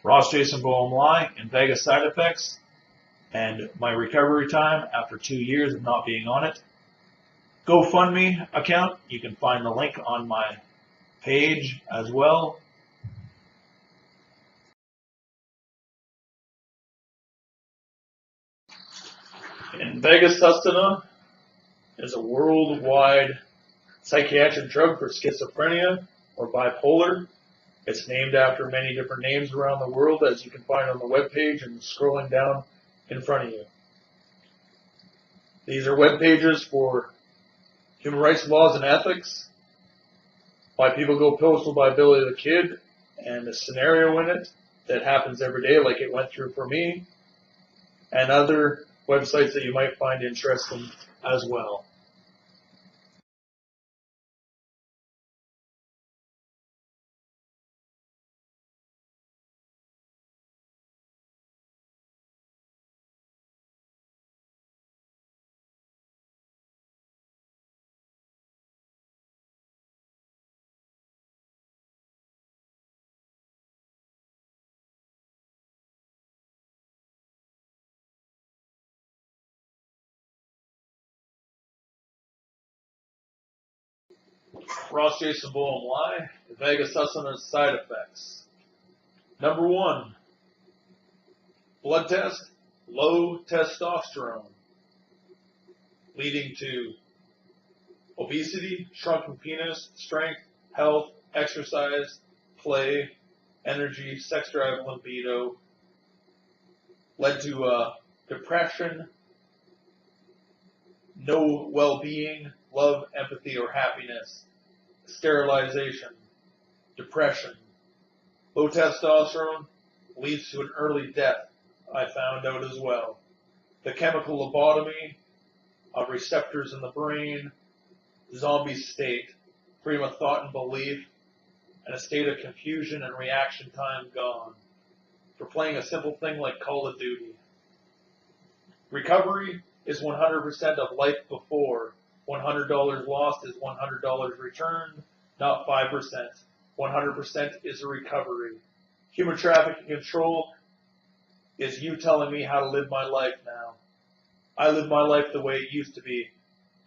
Ross Jason Boehm Lie, INVEGA side effects, and my recovery time after 2 years of not being on it. GoFundMe account, you can find the link on my page as well. INVEGA Sustenna is a worldwide psychiatric drug for schizophrenia or bipolar. It's named after many different names around the world, as you can find on the webpage and scrolling down in front of you. These are web pages for human rights laws and ethics, why people go postal by Billy the Kid, and a scenario in it that happens every day like it went through for me, and other websites that you might find interesting as well. Ross Jason Boehm Lie, INVEGA Sustenna side effects. Number 1, blood test, low testosterone, leading to obesity, shrunken penis, strength, health, exercise, play, energy, sex drive, libido, led to depression, no well-being, love, empathy, or happiness, sterilization, depression. Low testosterone leads to an early death, I found out as well. The chemical lobotomy of receptors in the brain, zombie state, freedom of thought and belief, and a state of confusion and reaction time gone. For playing a simple thing like Call of Duty. Recovery is 100% of life before. $100 lost is $100 returned, not 5%. 100% is a recovery. Human trafficking control is you telling me how to live my life now. I live my life the way it used to be.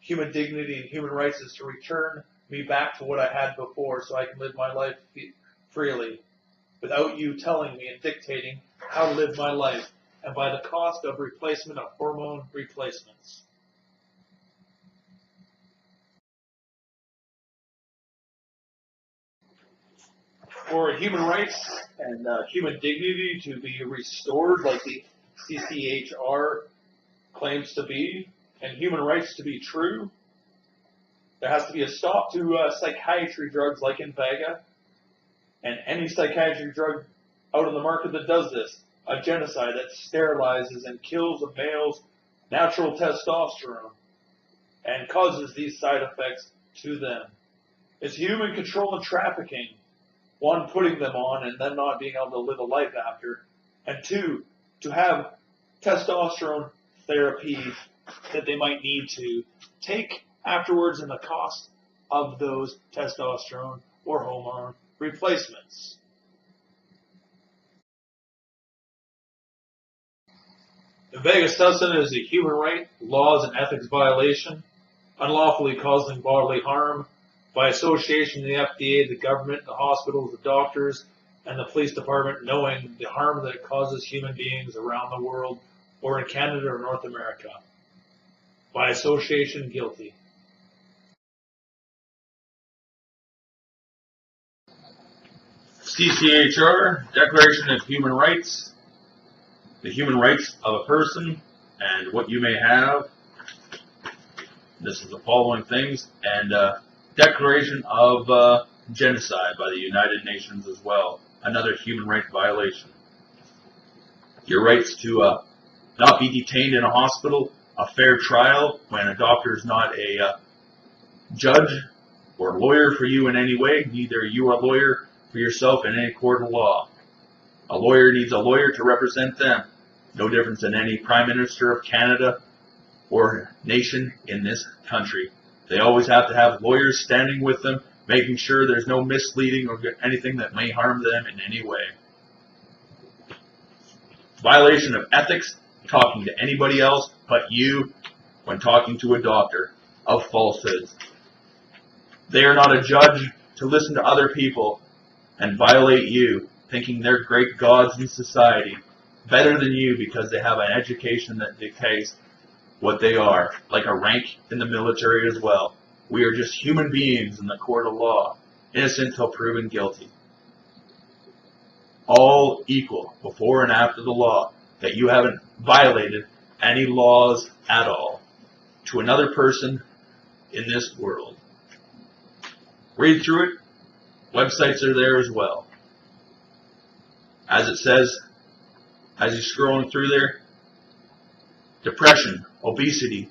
Human dignity and human rights is to return me back to what I had before so I can live my life freely without you telling me and dictating how to live my life, and by the cost of replacement of hormone replacements. For human rights and human dignity to be restored like the CCHR claims to be, and human rights to be true, there has to be a stop to psychiatry drugs like INVEGA, and any psychiatric drug out on the market that does this, a genocide that sterilizes and kills a male's natural testosterone and causes these side effects to them. It's human control and trafficking. 1, putting them on and then not being able to live a life after. And 2, to have testosterone therapy that they might need to take afterwards and the cost of those testosterone or hormone replacements. INVEGA Sustenna is a human right, laws, and ethics violation, unlawfully causing bodily harm, by association, the FDA, the government, the hospitals, the doctors, and the police department, knowing the harm that it causes human beings around the world, or in Canada or North America. By association, guilty. CCHR, Declaration of Human Rights, the human rights of a person, and what you may have. This is the following things, and Declaration of Genocide by the United Nations as well, another human rights violation. Your rights to not be detained in a hospital, a fair trial when a doctor is not a judge or lawyer for you in any way, neither you are a lawyer for yourself in any court of law. A lawyer needs a lawyer to represent them. No difference in any Prime Minister of Canada or nation in this country. They always have to have lawyers standing with them, making sure there's no misleading or anything that may harm them in any way. Violation of ethics, talking to anybody else but you when talking to a doctor, of falsehoods. They are not a judge to listen to other people and violate you, thinking they're great gods in society, better than you because they have an education that dictates what they are, like a rank in the military as well. We are just human beings in the court of law, innocent until proven guilty. All equal before and after the law, that you haven't violated any laws at all to another person in this world. Read through it. Websites are there as well. As it says, as you're scrolling through there, depression, obesity,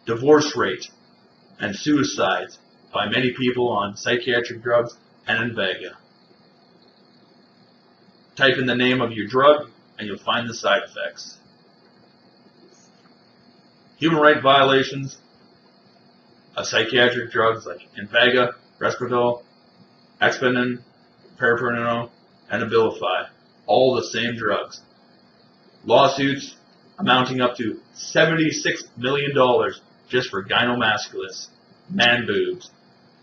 divorce rate, and suicides by many people on psychiatric drugs and INVEGA. Type in the name of your drug and you'll find the side effects. Human rights violations of psychiatric drugs like INVEGA, Risperdal, Expanin, Peroperidone, and Abilify, all the same drugs. Lawsuits amounting up to $76 million just for gynecomastia, man boobs,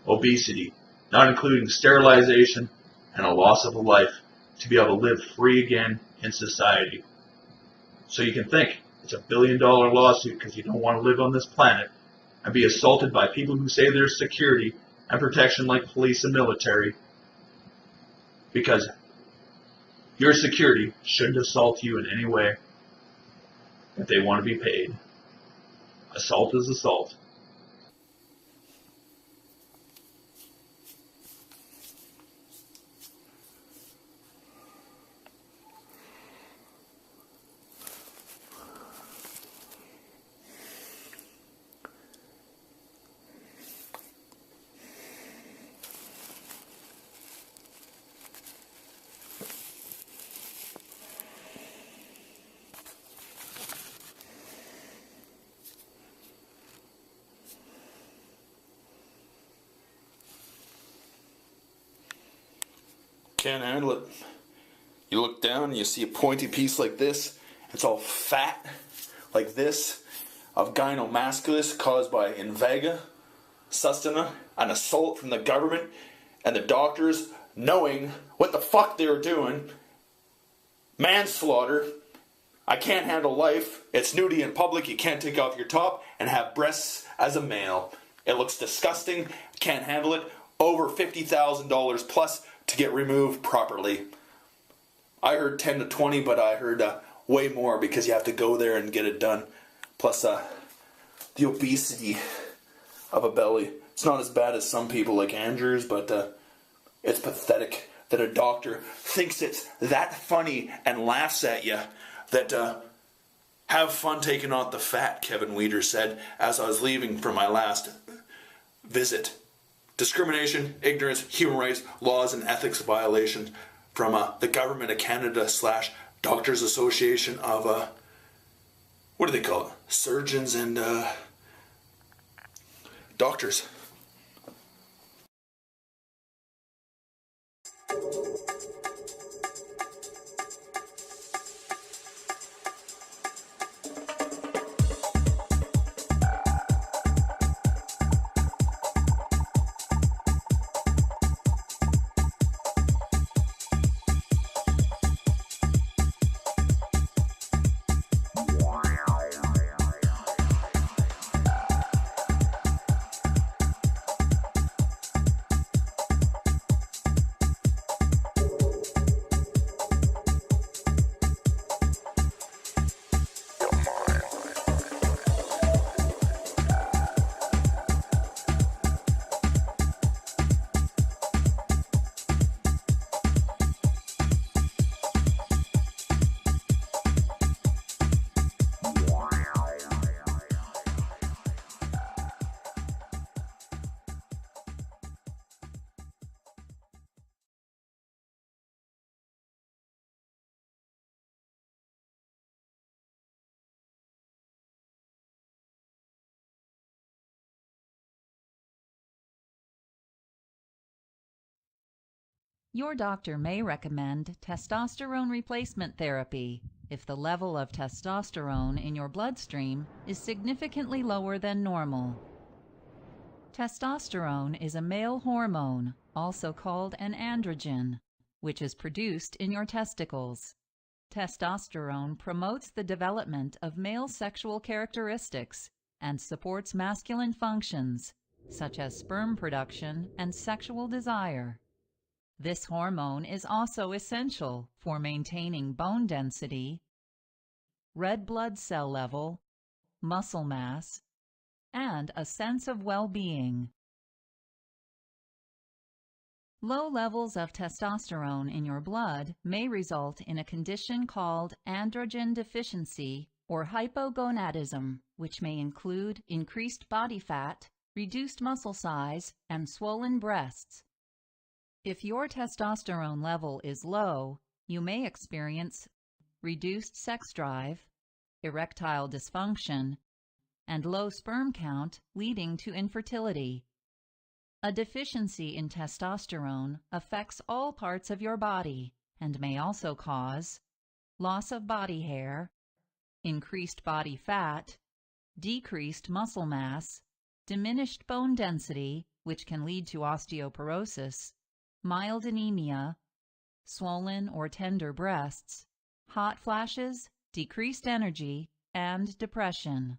obesity, not including sterilization and a loss of a life to be able to live free again in society. So you can think, it's a $1 billion lawsuit because you don't want to live on this planet and be assaulted by people who say there's security and protection like police and military, because your security shouldn't assault you in any way if they want to be paid. Assault is assault. Can't handle it. You look down and you see a pointy piece like this. It's all fat like this of gynecomastia caused by INVEGA SUSTENNA, an assault from the government and the doctors knowing what the fuck they were doing. Manslaughter. I can't handle life. It's nudity in public. You can't take off your top and have breasts as a male. It looks disgusting. Can't handle it. Over $50,000 plus to get removed properly. I heard 10 to 20, but I heard way more because you have to go there and get it done. Plus the obesity of a belly. It's not as bad as some people like Andrew's, but it's pathetic that a doctor thinks it's that funny and laughs at you that have fun taking out the fat, Kevin Weeder said as I was leaving from my last visit. Discrimination, ignorance, human rights, laws, and ethics violations from the government of Canada / Doctors Association of, what do they call it? Surgeons and doctors. Your doctor may recommend testosterone replacement therapy if the level of testosterone in your bloodstream is significantly lower than normal. Testosterone is a male hormone, also called an androgen, which is produced in your testicles. Testosterone promotes the development of male sexual characteristics and supports masculine functions, such as sperm production and sexual desire. This hormone is also essential for maintaining bone density, red blood cell level, muscle mass, and a sense of well-being. Low levels of testosterone in your blood may result in a condition called androgen deficiency or hypogonadism, which may include increased body fat, reduced muscle size, and swollen breasts. If your testosterone level is low, you may experience reduced sex drive, erectile dysfunction, and low sperm count leading to infertility. A deficiency in testosterone affects all parts of your body and may also cause loss of body hair, increased body fat, decreased muscle mass, diminished bone density, which can lead to osteoporosis, mild anemia, swollen or tender breasts, hot flashes, decreased energy, and depression.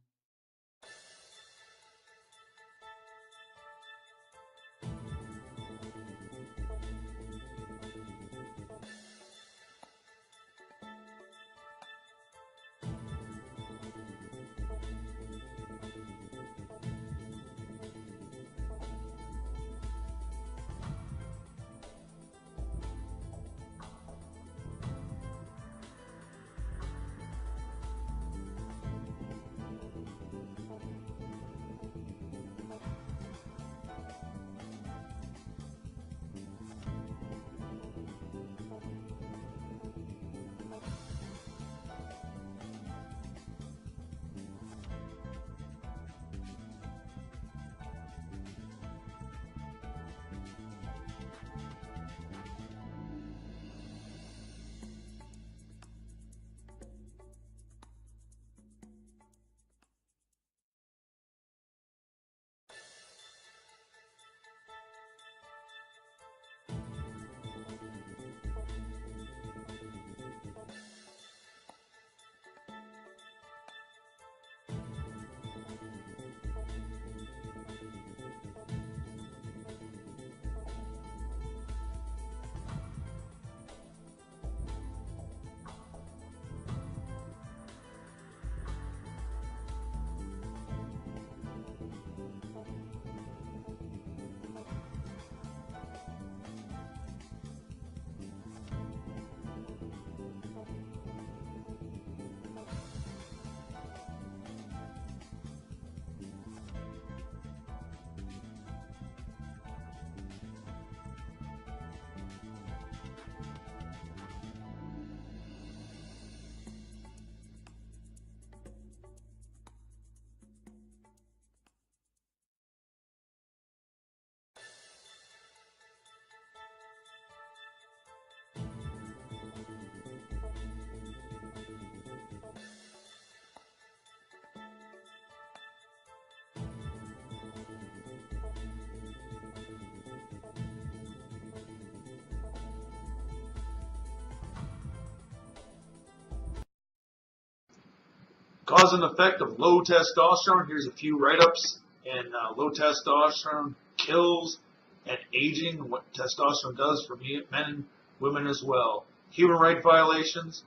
Cause and effect of low testosterone. Here's a few write-ups. And low testosterone kills and aging, what testosterone does for men and women as well. Human rights violations,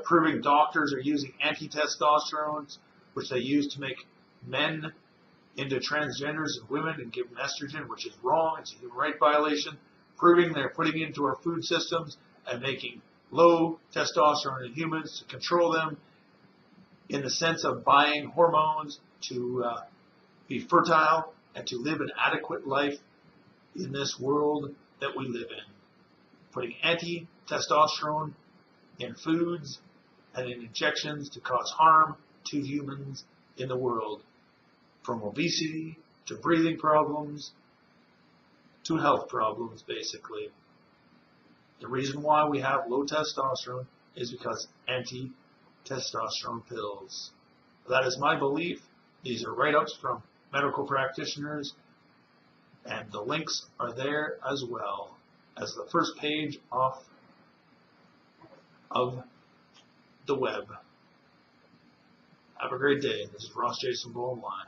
proving doctors are using anti-testosterones, which they use to make men into transgenders and women and give them estrogen, which is wrong. It's a human rights violation. Proving they're putting into our food systems and making low testosterone in humans to control them in the sense of buying hormones to be fertile and to live an adequate life in this world that we live in. Putting anti-testosterone in foods and in injections to cause harm to humans in the world, from obesity to breathing problems to health problems, basically. The reason why we have low testosterone is because anti-testosterone pills. That is my belief. These are write-ups from medical practitioners, and the links are there as well as the first page off of the web. Have a great day. This is Ross Jason Bowline.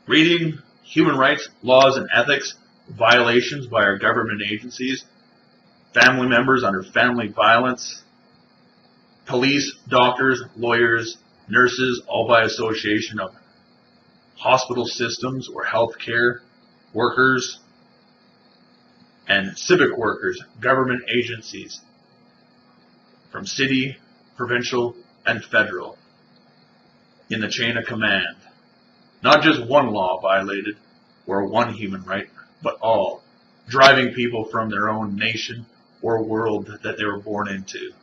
Reading human rights, laws, and ethics violations by our government agencies, family members under family violence, police, doctors, lawyers, nurses, all by association of hospital systems or healthcare workers, and civic workers, government agencies, from city, provincial, and federal, in the chain of command. Not just one law violated or one human right, but all, driving people from their own nation or world that they were born into.